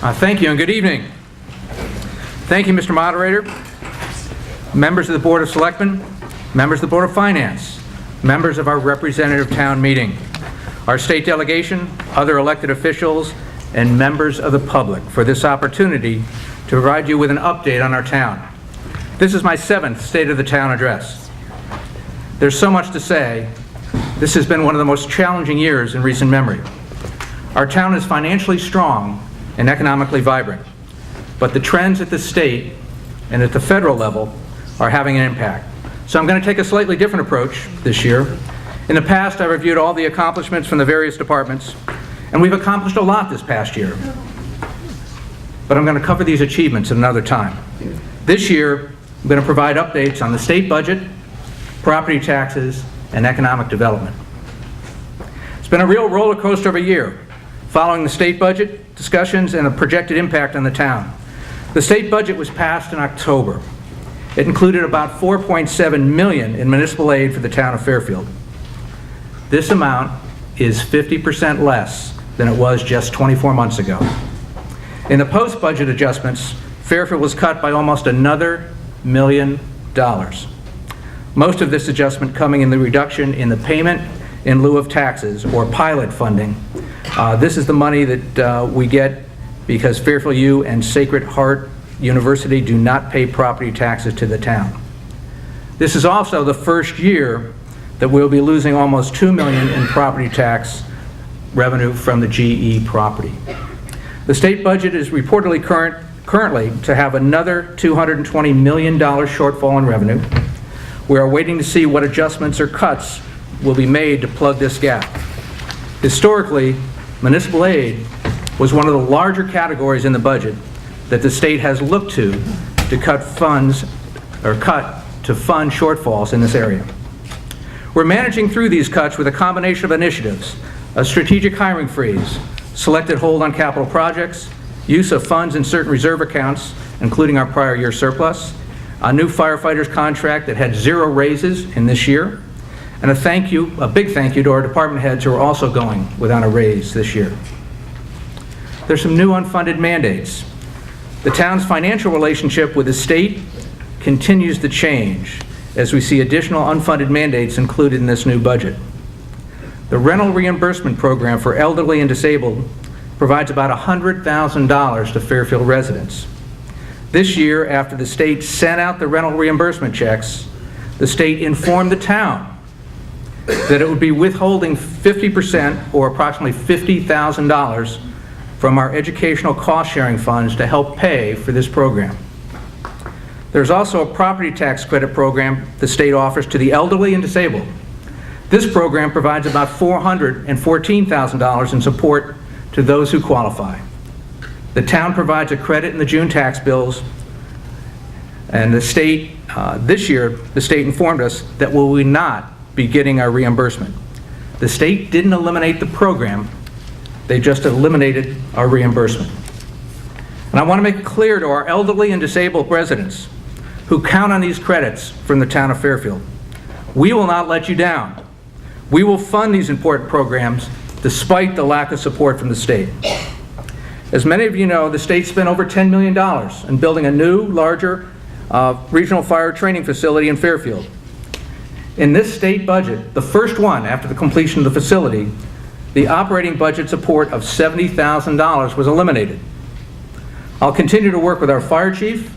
Thank you and good evening. Thank you, Mr. Moderator, members of the Board of Selectmen, members of the Board of Finance, members of our representative town meeting, our state delegation, other elected officials, and members of the public for this opportunity to provide you with an update on our town. This is my 7th State of the Town address. There's so much to say. This has been one of the most challenging years in recent memory. Our town is financially strong and economically vibrant, but the trends at the state and at the federal level are having an impact. So I'm going to take a slightly different approach this year. In the past, I reviewed all the accomplishments from the various departments, and we've accomplished a lot this past year. But I'm going to cover these achievements at another time. This year, I'm going to provide updates on the state budget, property taxes, and economic development. It's been a real roller coaster of a year, following the state budget discussions and a projected impact on the town. The state budget was passed in October. It included about $4.7 million in municipal aid for the town of Fairfield. This amount is 50% less than it was just 24 months ago. In the post-budget adjustments, Fairfield was cut by almost another $1 million. Most of this adjustment coming in the reduction in the payment in lieu of taxes, or pilot funding. This is the money that we get because Fairfield U and Sacred Heart University do not pay property taxes to the town. This is also the first year that we'll be losing almost $2 million in property tax revenue from the GE property. The state budget is reportedly currently to have another $220 million shortfall in revenue. We are waiting to see what adjustments or cuts will be made to plug this gap. Historically, municipal aid was one of the larger categories in the budget that the state has looked to cut funds or cut to fund shortfalls in this area. We're managing through these cuts with a combination of initiatives: a strategic hiring freeze, selected hold on capital projects, use of funds in certain reserve accounts, including our prior year surplus, a new firefighters contract that had 0 raises in this year, and a big thank you to our department heads who are also going without a raise this year. There's some new unfunded mandates. The town's financial relationship with the state continues to change as we see additional unfunded mandates included in this new budget. The rental reimbursement program for elderly and disabled provides about $100,000 to Fairfield residents. This year, after the state sent out the rental reimbursement checks, the state informed the town that it would be withholding 50%, or approximately $50,000, from our educational cost-sharing funds to help pay for this program. There's also a property tax credit program the state offers to the elderly and disabled. This program provides about $414,000 in support to those who qualify. The town provides a credit in the June tax bills, and the state, this year, the state informed us that we will not be getting our reimbursement. The state didn't eliminate the program, they just eliminated our reimbursement. And I want to make it clear to our elderly and disabled residents who count on these credits from the town of Fairfield: we will not let you down. We will fund these important programs despite the lack of support from the state. As many of you know, the state spent over $10 million in building a new, larger regional fire training facility in Fairfield. In this state budget, the first one after the completion of the facility, the operating budget support of $70,000 was eliminated. I'll continue to work with our fire chief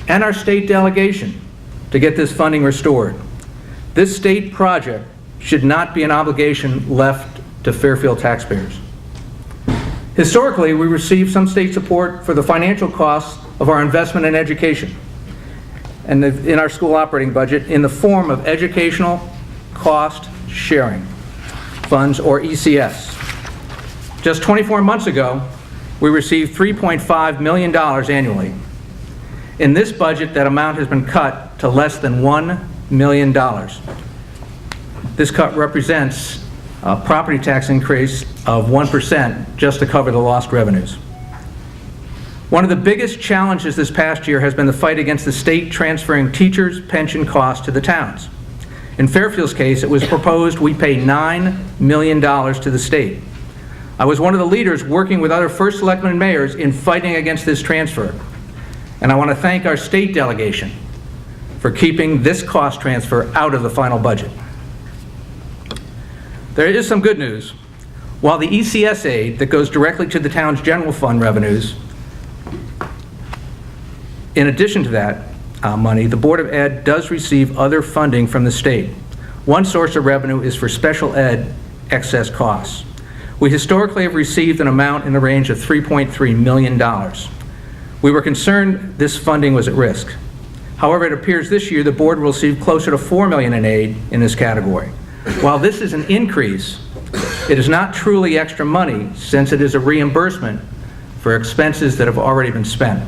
and our state delegation to get this funding restored. This state project should not be an obligation left to Fairfield taxpayers. Historically, we received some state support for the financial costs of our investment in education and in our school operating budget in the form of educational cost sharing funds, or ECS. Just 24 months ago, we received $3.5 million annually. In this budget, that amount has been cut to less than $1 million. This cut represents a property tax increase of 1% just to cover the lost revenues. One of the biggest challenges this past year has been the fight against the state transferring teachers' pension costs to the towns. In Fairfield's case, it was proposed we pay $9 million to the state. I was one of the leaders working with other first selectmen and mayors in fighting against this transfer. And I want to thank our state delegation for keeping this cost transfer out of the final budget. There is some good news. While the ECS aid that goes directly to the town's general fund revenues, in addition to that money, the Board of Ed does receive other funding from the state. One source of revenue is for special ed excess costs. We historically have received an amount in the range of $3.3 million. We were concerned this funding was at risk. However, it appears this year the board will receive closer to $4 million in aid in this category. While this is an increase, it is not truly extra money since it is a reimbursement for expenses that have already been spent.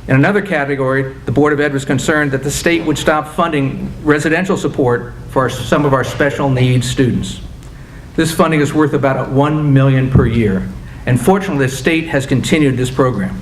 In another category, the Board of Ed was concerned that the state would stop funding residential support for some of our special needs students. This funding is worth about $1 million per year, and fortunately the state has continued this program.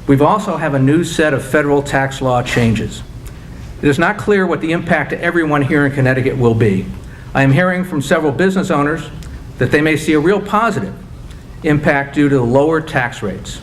We also have a new set of federal tax law changes. It is not clear what the impact to everyone here in Connecticut will be. I am hearing from several business owners that they may see a real positive impact due to the lower tax rates.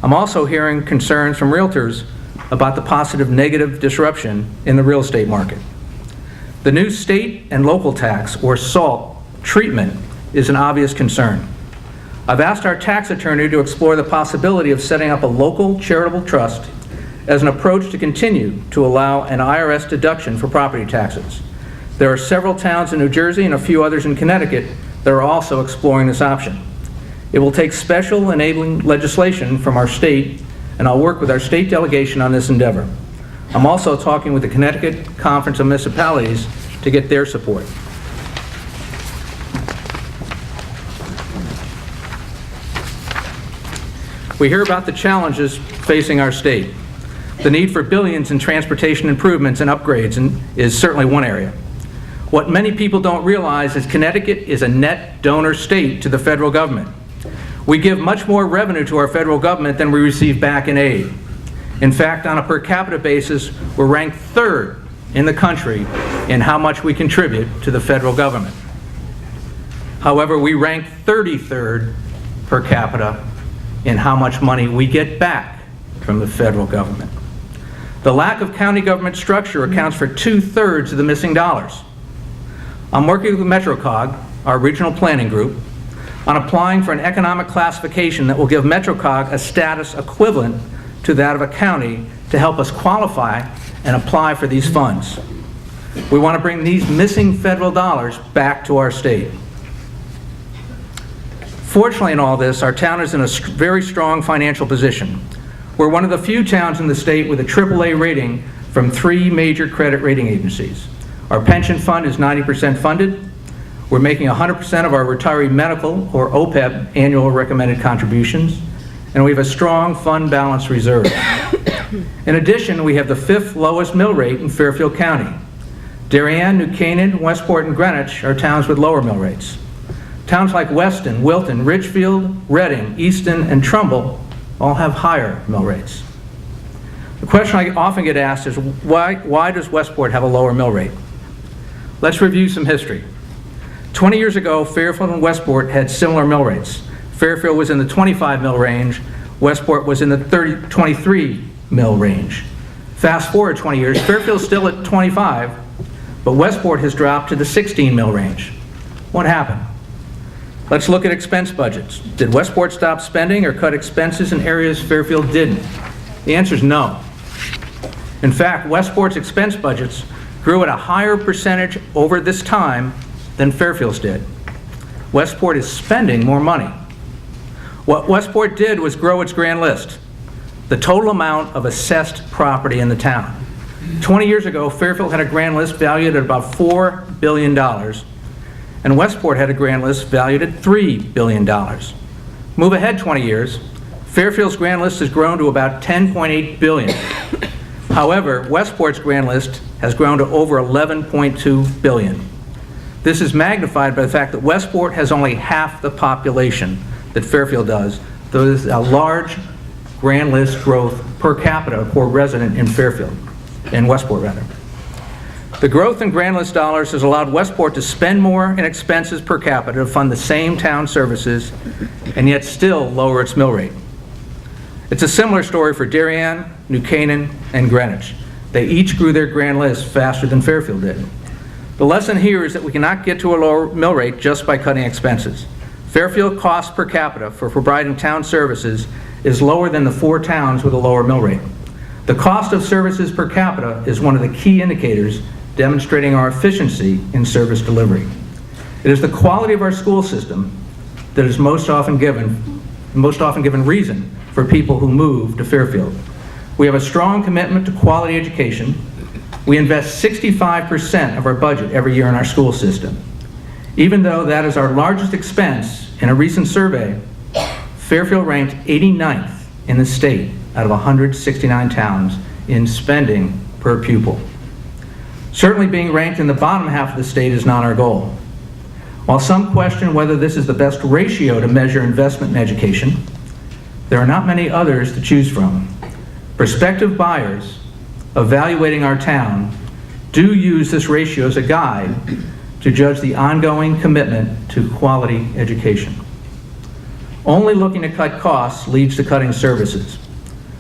I'm also hearing concerns from realtors about the positive negative disruption in the real estate market. The new state and local tax, or SALT, treatment is an obvious concern. I've asked our tax attorney to explore the possibility of setting up a local charitable trust as an approach to continue to allow an IRS deduction for property taxes. There are several towns in New Jersey and a few others in Connecticut that are also exploring this option. It will take special enabling legislation from our state, and I'll work with our state delegation on this endeavor. I'm also talking with the Connecticut Conference of Municipalities to get their support. We hear about the challenges facing our state. The need for billions in transportation improvements and upgrades is certainly one area. What many people don't realize is Connecticut is a net donor state to the federal government. We give much more revenue to our federal government than we receive back in aid. In fact, on a per capita basis, we're ranked 3rd in the country in how much we contribute to the federal government. However, we rank 33rd per capita in how much money we get back from the federal government. The lack of county government structure accounts for 2/3 of the missing dollars. I'm working with MetroCog, our regional planning group, on applying for an economic classification that will give MetroCog a status equivalent to that of a county to help us qualify and apply for these funds. We want to bring these missing federal dollars back to our state. Fortunately in all this, our town is in a very strong financial position. We're one of the few towns in the state with a AAA rating from 3 major credit rating agencies. Our pension fund is 90% funded. We're making 100% of our retiree medical, or OPEB, annual recommended contributions, and we have a strong fund balance reserve. In addition, we have the 5th lowest mill rate in Fairfield County. Darien, New Canaan, Westport, and Greenwich are towns with lower mill rates. Towns like Weston, Wilton, Ridgefield, Reading, Easton, and Trumbull all have higher mill rates. The question I often get asked is, why does Westport have a lower mill rate? Let's review some history. 20 years ago, Fairfield and Westport had similar mill rates. Fairfield was in the 25 mill range, Westport was in the 23 mill range. Fast forward 20 years, Fairfield's still at 25, but Westport has dropped to the 16 mill range. What happened? Let's look at expense budgets. Did Westport stop spending or cut expenses in areas Fairfield didn't? The answer is no. In fact, Westport's expense budgets grew at a higher percentage over this time than Fairfield's did. Westport is spending more money. What Westport did was grow its grand list, the total amount of assessed property in the town. 20 years ago, Fairfield had a grand list valued at about $4 billion, and Westport had a grand list valued at $3 billion. Move ahead 20 years, Fairfield's grand list has grown to about $10.8 billion. However, Westport's grand list has grown to over $11.2 billion. This is magnified by the fact that Westport has only half the population that Fairfield does. There's a large grand list growth per capita per resident in Fairfield, in Westport rather. The growth in grand list dollars has allowed Westport to spend more in expenses per capita to fund the same town services and yet still lower its mill rate. It's a similar story for Darien, New Canaan, and Greenwich. They each grew their grand list faster than Fairfield did. The lesson here is that we cannot get to a lower mill rate just by cutting expenses. Fairfield cost per capita for providing town services is lower than the 4 towns with a lower mill rate. The cost of services per capita is one of the key indicators demonstrating our efficiency in service delivery. It is the quality of our school system that is most often given reason for people who move to Fairfield. We have a strong commitment to quality education. We invest 65% of our budget every year in our school system. Even though that is our largest expense, in a recent survey, Fairfield ranked 89th in the state out of 169 towns in spending per pupil. Certainly being ranked in the bottom half of the state is not our goal. While some question whether this is the best ratio to measure investment in education, there are not many others to choose from. Prospective buyers evaluating our town do use this ratio as a guide to judge the ongoing commitment to quality education. Only looking to cut costs leads to cutting services.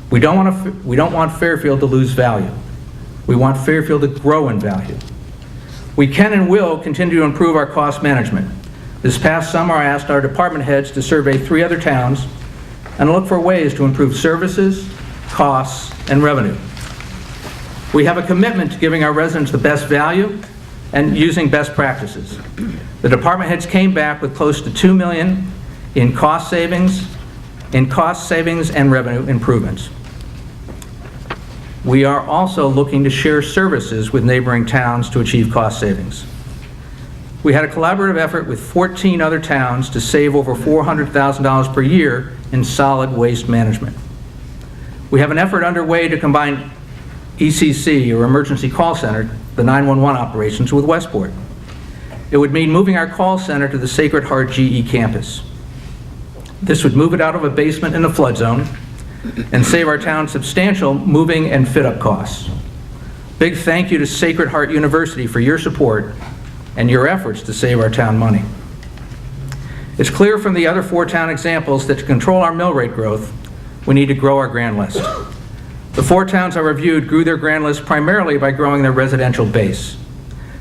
We don't want Fairfield to lose value. We want Fairfield to grow in value. We can and will continue to improve our cost management. This past summer, I asked our department heads to survey 3 other towns and look for ways to improve services, costs, and revenue. We have a commitment to giving our residents the best value and using best practices. The department heads came back with close to $2 million in cost savings and revenue improvements. We are also looking to share services with neighboring towns to achieve cost savings. We had a collaborative effort with 14 other towns to save over $400,000 per year in solid waste management. We have an effort underway to combine ECC, or Emergency Call Center, the 911 operations, with Westport. It would mean moving our call center to the Sacred Heart GE campus. This would move it out of a basement in a flood zone and save our town substantial moving and fit-up costs. Big thank you to Sacred Heart University for your support and your efforts to save our town money. It's clear from the other 4 town examples that to control our mill rate growth, we need to grow our grand list. The 4 towns I reviewed grew their grand list primarily by growing their residential base.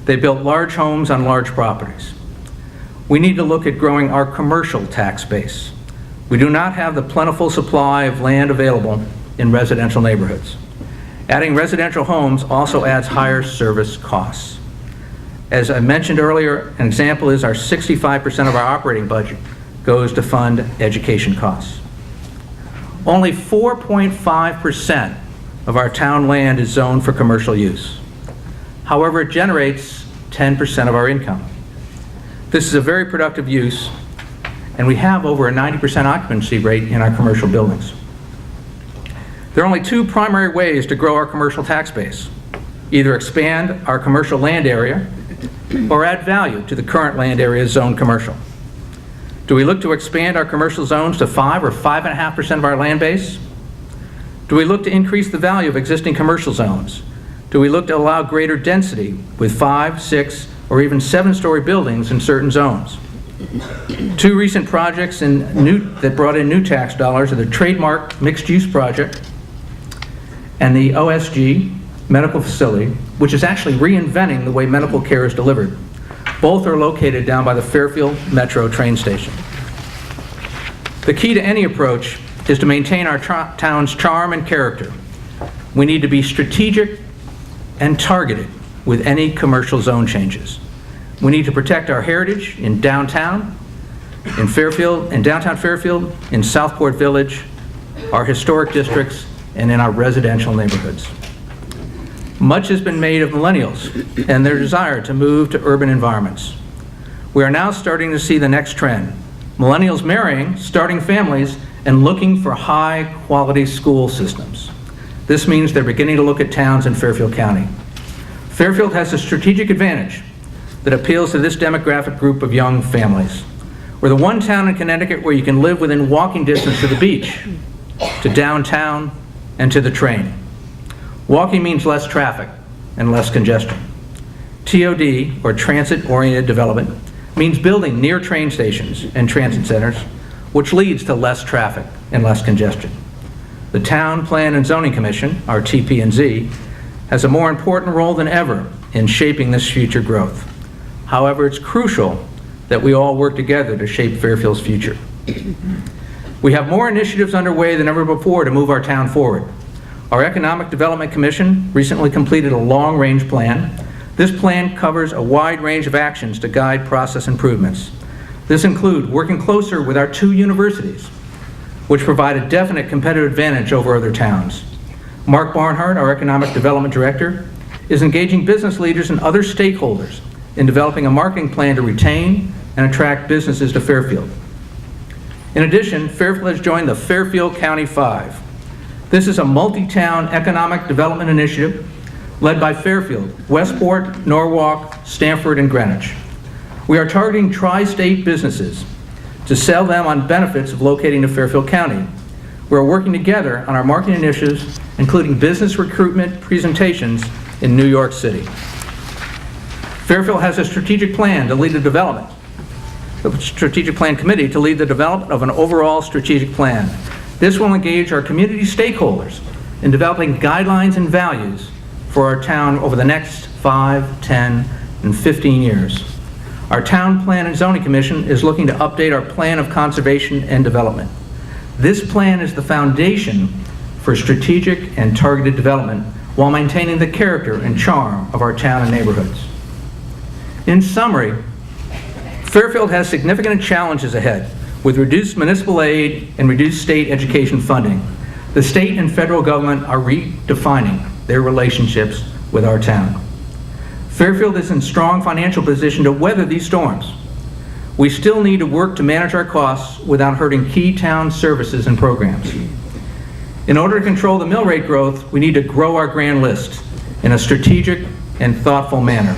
They built large homes on large properties. We need to look at growing our commercial tax base. We do not have the plentiful supply of land available in residential neighborhoods. Adding residential homes also adds higher service costs. As I mentioned earlier, an example is our 65% of our operating budget goes to fund education costs. Only 4.5% of our town land is zoned for commercial use. However, it generates 10% of our income. This is a very productive use, and we have over a 90% occupancy rate in our commercial buildings. There are only 2 primary ways to grow our commercial tax base: either expand our commercial land area or add value to the current land area zoned commercial. Do we look to expand our commercial zones to 5 or 5.5% of our land base? Do we look to increase the value of existing commercial zones? Do we look to allow greater density with 5, 6, or even 7-story buildings in certain zones? 2 recent projects that brought in new tax dollars are the Trademark Mixed-Use Project and the OSG Medical Facility, which is actually reinventing the way medical care is delivered. Both are located down by the Fairfield Metro train station. The key to any approach is to maintain our town's charm and character. We need to be strategic and targeted with any commercial zone changes. We need to protect our heritage in downtown, in Fairfield, in downtown Fairfield, in Southport Village, our historic districts, and in our residential neighborhoods. Much has been made of millennials and their desire to move to urban environments. We are now starting to see the next trend: millennials marrying, starting families, and looking for high-quality school systems. This means they're beginning to look at towns in Fairfield County. Fairfield has a strategic advantage that appeals to this demographic group of young families. We're the one town in Connecticut where you can live within walking distance to the beach, to downtown, and to the train. Walking means less traffic and less congestion. TOD, or transit-oriented development, means building near train stations and transit centers, which leads to less traffic and less congestion. The Town Plan and Zoning Commission, our TP&Z, has a more important role than ever in shaping this future growth. However, it's crucial that we all work together to shape Fairfield's future. We have more initiatives underway than ever before to move our town forward. Our Economic Development Commission recently completed a long-range plan. This plan covers a wide range of actions to guide process improvements. This includes working closer with our 2 universities, which provide a definite competitive advantage over other towns. Mark Barnhart, our Economic Development Director, is engaging business leaders and other stakeholders in developing a marketing plan to retain and attract businesses to Fairfield. In addition, Fairfield has joined the Fairfield County 5. This is a multi-town economic development initiative led by Fairfield, Westport, Norwalk, Stamford, and Greenwich. We are targeting tri-state businesses to sell them on benefits of locating to Fairfield County. We are working together on our marketing initiatives, including business recruitment presentations in New York City. Fairfield has a strategic plan to lead the development, a strategic plan committee to lead the development of an overall strategic plan. This will engage our community stakeholders in developing guidelines and values for our town over the next 5, 10, and 15 years. Our Town Plan and Zoning Commission is looking to update our plan of conservation and development. This plan is the foundation for strategic and targeted development while maintaining the character and charm of our town and neighborhoods. In summary, Fairfield has significant challenges ahead with reduced municipal aid and reduced state education funding. The state and federal government are redefining their relationships with our town. Fairfield is in strong financial position to weather these storms. We still need to work to manage our costs without hurting key town services and programs. In order to control the mill rate growth, we need to grow our grand list in a strategic and thoughtful manner.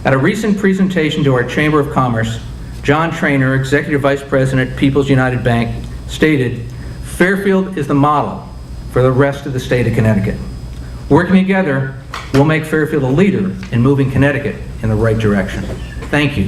At a recent presentation to our Chamber of Commerce, John Traynor, Executive Vice President, People's United Bank, stated, "Fairfield is the model for the rest of the state of Connecticut. Working together, we'll make Fairfield a leader in moving Connecticut in the right direction." Thank you.